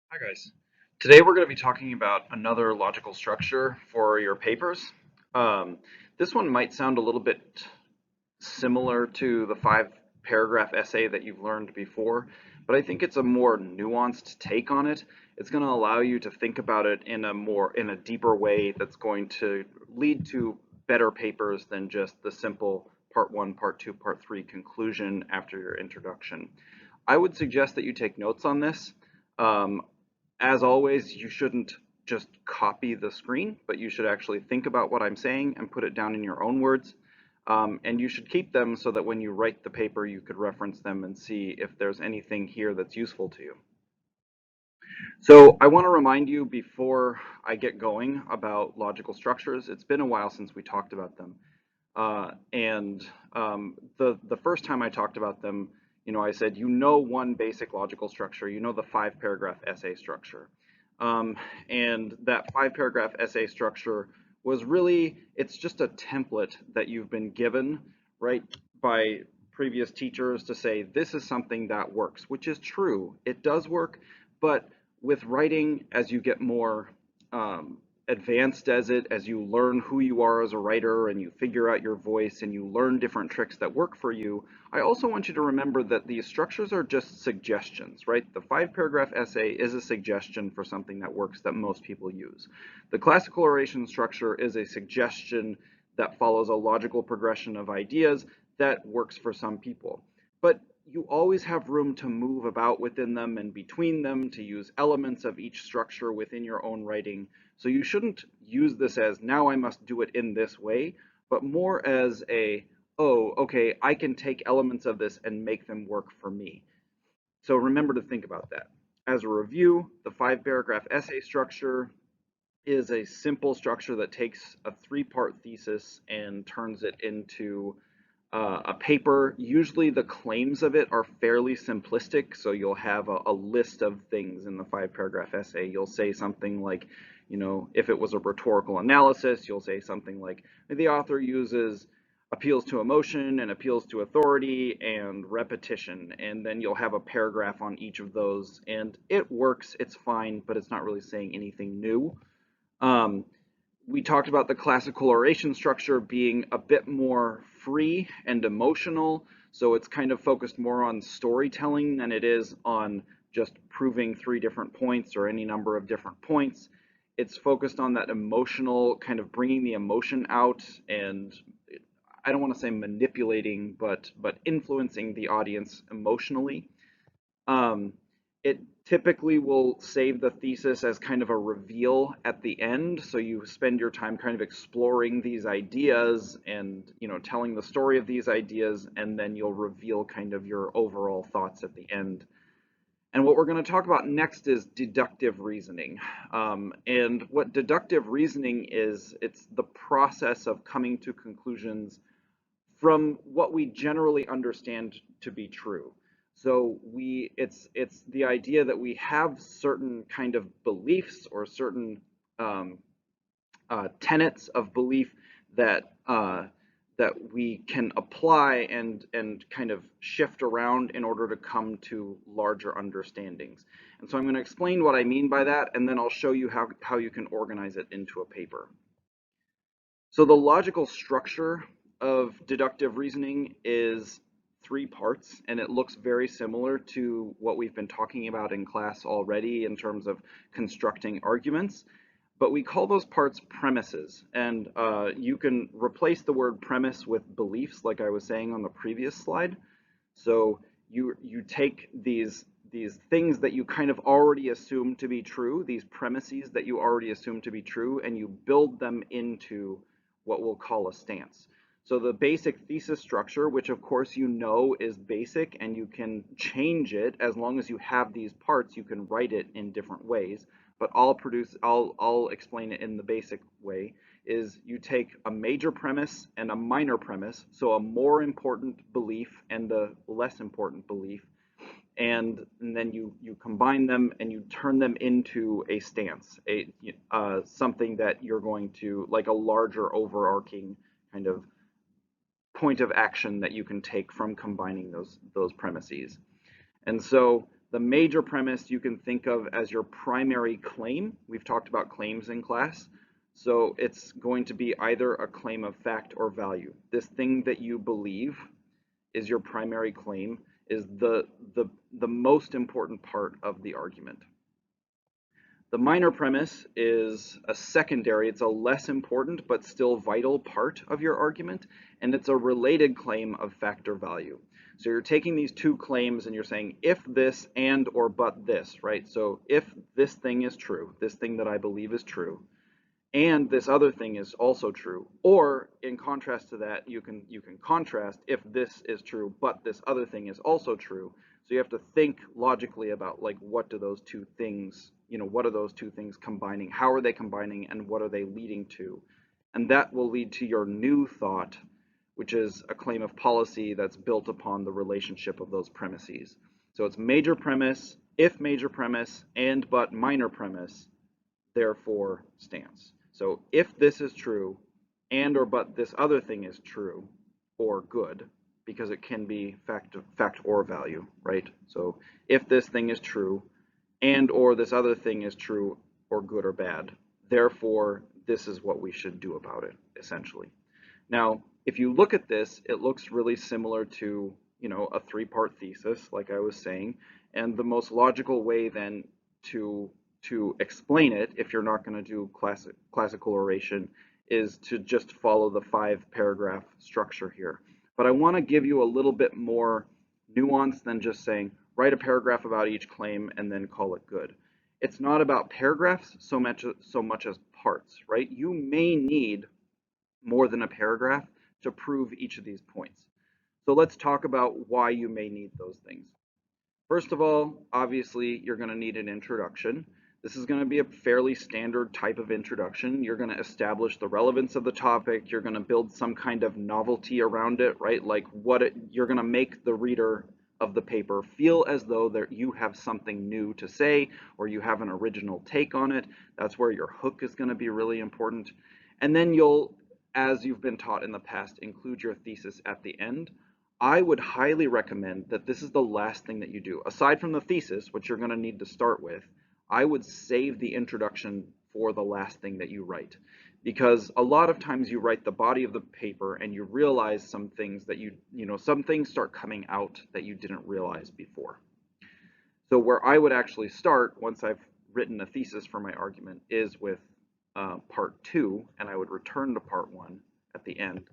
Hi guys. Today we're going to be talking about another logical structure for your papers. Um, this one might sound a little bit similar to the 5 paragraph essay that you've learned before, but I think it's a more nuanced take on it. It's going to allow you to think about it in a deeper way that's going to lead to better papers than just the simple part 1, part 2, part 3 conclusion after your introduction. I would suggest that you take notes on this. Um, as always, you shouldn't just copy the screen, but you should actually think about what I'm saying and put it down in your own words. And you should keep them so that when you write the paper, you could reference them and see if there's anything here that's useful to you. So I want to remind you before I get going about logical structures. It's been a while since we talked about them. And the first time I talked about them, I said, one basic logical structure, the 5 paragraph essay structure. And that 5 paragraph essay structure was really, it's just a template that you've been given, right, by previous teachers to say, this is something that works, which is true. It does work, but with writing, as you get more advanced as you learn who you are as a writer and you figure out your voice and you learn different tricks that work for you, I also want you to remember that these structures are just suggestions, right? The 5 paragraph essay is a suggestion for something that works that most people use. The classical oration structure is a suggestion that follows a logical progression of ideas that works for some people. But you always have room to move about within them and between them, to use elements of each structure within your own writing. So you shouldn't use this as, now I must do it in this way, but more as oh, okay, I can take elements of this and make them work for me. So remember to think about that. As a review, the 5 paragraph essay structure is a simple structure that takes a 3 part thesis and turns it into a paper. Usually the claims of it are fairly simplistic, so you'll have a list of things in the 5 paragraph essay. You'll say something like, if it was a rhetorical analysis, you'll say something like, the author uses appeals to emotion and appeals to authority and repetition, and then you'll have a paragraph on each of those, and it works, it's fine, but it's not really saying anything new. Um, we talked about the classical oration structure being a bit more free and emotional, so it's kind of focused more on storytelling than it is on just proving 3 different points or any number of different points. It's focused on that emotional, kind of bringing the emotion out, and I don't want to say manipulating, but influencing the audience emotionally. Um, it typically will save the thesis as kind of a reveal at the end, so you spend your time kind of exploring these ideas and, telling the story of these ideas, and then you'll reveal kind of your overall thoughts at the end. And what we're going to talk about next is deductive reasoning. And what deductive reasoning is, it's the process of coming to conclusions from what we generally understand to be true. So it's the idea that we have certain kind of beliefs or certain um, tenets of belief that that we can apply and kind of shift around in order to come to larger understandings. And so I'm going to explain what I mean by that, and then I'll show you how you can organize it into a paper. So the logical structure of deductive reasoning is 3 parts, and it looks very similar to what we've been talking about in class already in terms of constructing arguments. But we call those parts premises, and you can replace the word premise with beliefs, like I was saying on the previous slide. So you take these things that you kind of already assume to be true, these premises that you already assume to be true, and you build them into what we'll call a stance. So the basic thesis structure, which of course is basic and you can change it as long as you have these parts, you can write it in different ways, but I'll explain it in the basic way, is you take a major premise and a minor premise, so a more important belief and a less important belief, and then you combine them and you turn them into a stance, something that you're going to, like a larger overarching kind of point of action that you can take from combining those premises. And so The major premise you can think of as your primary claim. We've talked about claims in class. So it's going to be either a claim of fact or value. This thing that you believe is your primary claim is the most important part of the argument. The minor premise is a secondary, it's a less important but still vital part of your argument, and it's a related claim of fact or value. So you're taking these two claims and you're saying if this and or but this, right? So if this thing is true, this thing that I believe is true, and this other thing is also true, or in contrast to that, you can contrast if this is true but this other thing is also true. So you have to think logically about, like, what do those two things, what are those two things combining, how are they combining, and what are they leading to? And that will lead to your new thought, which is a claim of policy that's built upon the relationship of those premises. So it's major premise, if major premise, and but minor premise, therefore stance. So if this is true, and or but this other thing is true or good, because it can be fact or value, right? So if this thing is true, and or this other thing is true or good or bad, therefore this is what we should do about it, essentially. Now, if you look at this, it looks really similar to, a three-part thesis, like I was saying, and the most logical way then to explain it, if you're not going to do classical oration, is to just follow the 5-paragraph structure here. But I want to give you a little bit more nuance than just saying, write a paragraph about each claim and then call it good. It's not about paragraphs so much as parts, right? You may need more than a paragraph to prove each of these points. So let's talk about why you may need those things. First of all, obviously, you're going to need an introduction. This is going to be a fairly standard type of introduction. You're going to establish the relevance of the topic. You're going to build some kind of novelty around it, right? Like you're going to make the reader of the paper feel as though you have something new to say, or you have an original take on it. That's where your hook is going to be really important. And then you'll, as you've been taught in the past, include your thesis at the end. I would highly recommend that this is the last thing that you do. Aside from the thesis, which you're going to need to start with, I would save the introduction for the last thing that you write. Because a lot of times you write the body of the paper and you realize some things that some things start coming out that you didn't realize before. So where I would actually start, once I've written a thesis for my argument, is with part 2, and I would return to part 1 at the end.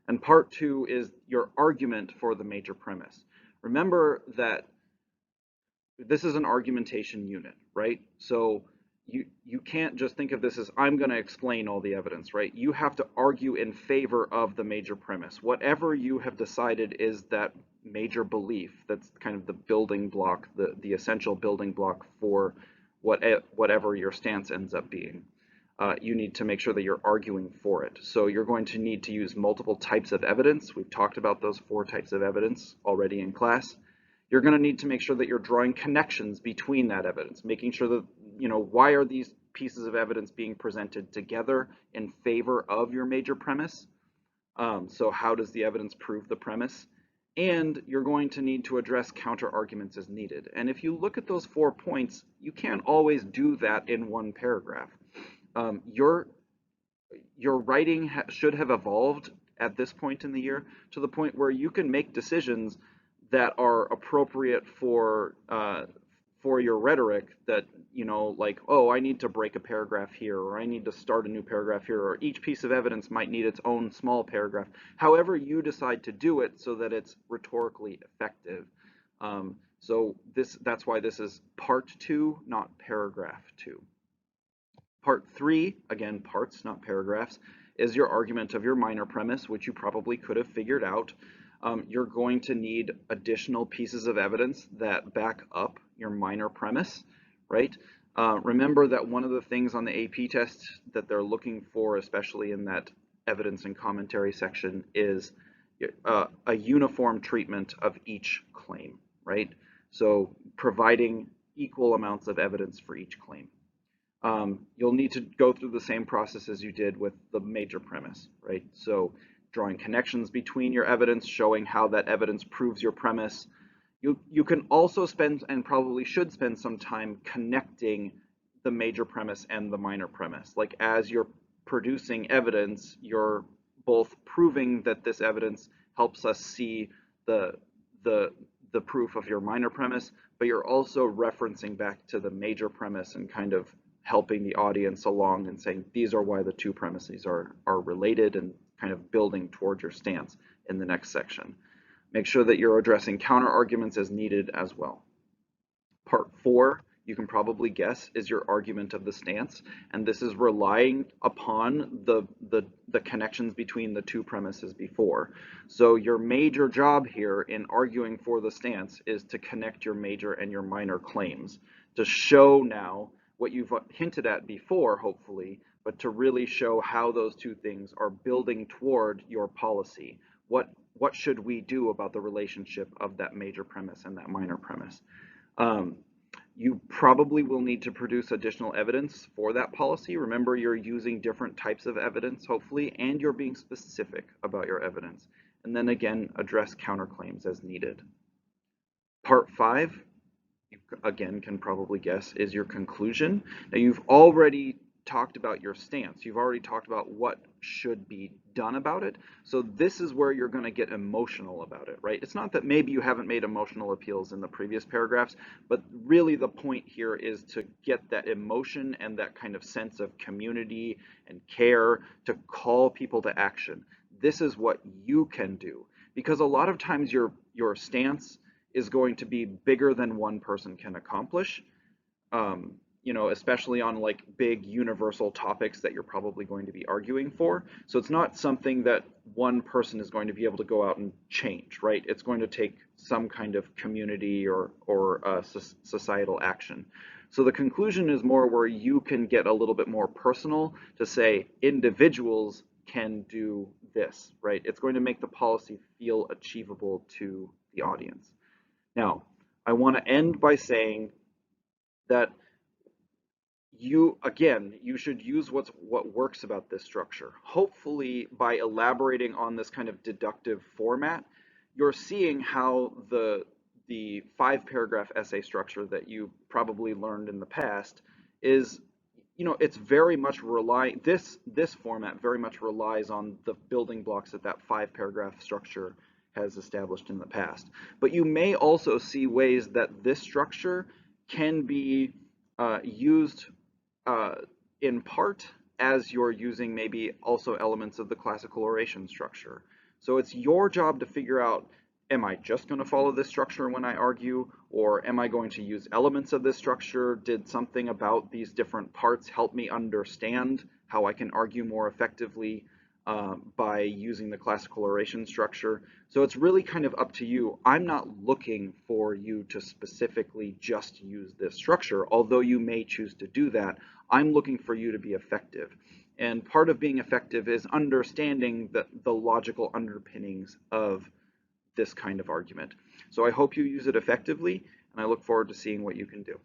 And part 2 is your argument for the major premise. Remember that this is an argumentation unit, right? So you can't just think of this as, I'm going to explain all the evidence, right? You have to argue in favor of the major premise. Whatever you have decided is that major belief, that's kind of the building block, the essential building block for whatever your stance ends up being. You need to make sure that you're arguing for it. So you're going to need to use multiple types of evidence. We've talked about those 4 types of evidence already in class. You're going to need to make sure that you're drawing connections between that evidence, making sure that, why are these pieces of evidence being presented together in favor of your major premise? So how does the evidence prove the premise? And you're going to need to address counter arguments as needed. And if you look at those 4 points, you can't always do that in one paragraph. Your writing should have evolved at this point in the year to the point where you can make decisions that are appropriate for your rhetoric, that, like, oh, I need to break a paragraph here, or I need to start a new paragraph here, or each piece of evidence might need its own small paragraph. However you decide to do it so that it's rhetorically effective. So that's why this is part 2, not paragraph 2. Part 3, again, parts, not paragraphs, is your argument of your minor premise, which you probably could have figured out. You're going to need additional pieces of evidence that back up your minor premise, right? Remember that one of the things on the AP test that they're looking for, especially in that evidence and commentary section, is a uniform treatment of each claim, right? So providing equal amounts of evidence for each claim. You'll need to go through the same process as you did with the major premise, right? So drawing connections between your evidence, showing how that evidence proves your premise. You can also spend, and probably should spend, some time connecting the major premise and the minor premise. Like as you're producing evidence, you're both proving that this evidence helps us see the the the proof of your minor premise, but you're also referencing back to the major premise and kind of helping the audience along and saying these are why the two premises are related, and kind of building toward your stance in the next section. Make sure that you're addressing counter arguments as needed as well. Part 4, you can probably guess, is your argument of the stance, and this is relying upon the connections between the two premises before. So your major job here in arguing for the stance is to connect your major and your minor claims, to show now what you've hinted at before, hopefully, but to really show how those two things are building toward your policy. What should we do about the relationship of that major premise and that minor premise? You probably will need to produce additional evidence for that policy. Remember, you're using different types of evidence, hopefully, and you're being specific about your evidence. And then again, address counterclaims as needed. Part 5, you again can probably guess, is your conclusion. Now, you've already talked about your stance. You've already talked about what should be done about it. So this is where you're going to get emotional about it, right? It's not that maybe you haven't made emotional appeals in the previous paragraphs, but really the point here is to get that emotion and that kind of sense of community and care to call people to action. This is what you can do, because a lot of times your stance is going to be bigger than one person can accomplish. Especially on like big universal topics that you're probably going to be arguing for. So it's not something that one person is going to be able to go out and change, right? It's going to take some kind of community or societal action. So the conclusion is more where you can get a little bit more personal to say individuals can do this, right? It's going to make the policy feel achievable to the audience. Now, I want to end by saying that you should use what works about this structure. Hopefully, by elaborating on this kind of deductive format, you're seeing how the 5-paragraph essay structure that you probably learned in the past is, it's very much this format very much relies on the building blocks that 5-paragraph structure has established in the past. But you may also see ways that this structure can be used in part as you're using maybe also elements of the classical oration structure. So it's your job to figure out, am I just going to follow this structure when I argue, or am I going to use elements of this structure? Did something about these different parts help me understand how I can argue more effectively by using the classical oration structure? So it's really kind of up to you. I'm not looking for you to specifically just use this structure, although you may choose to do that. I'm looking for you to be effective. And part of being effective is understanding the logical underpinnings of this kind of argument. So I hope you use it effectively, and I look forward to seeing what you can do.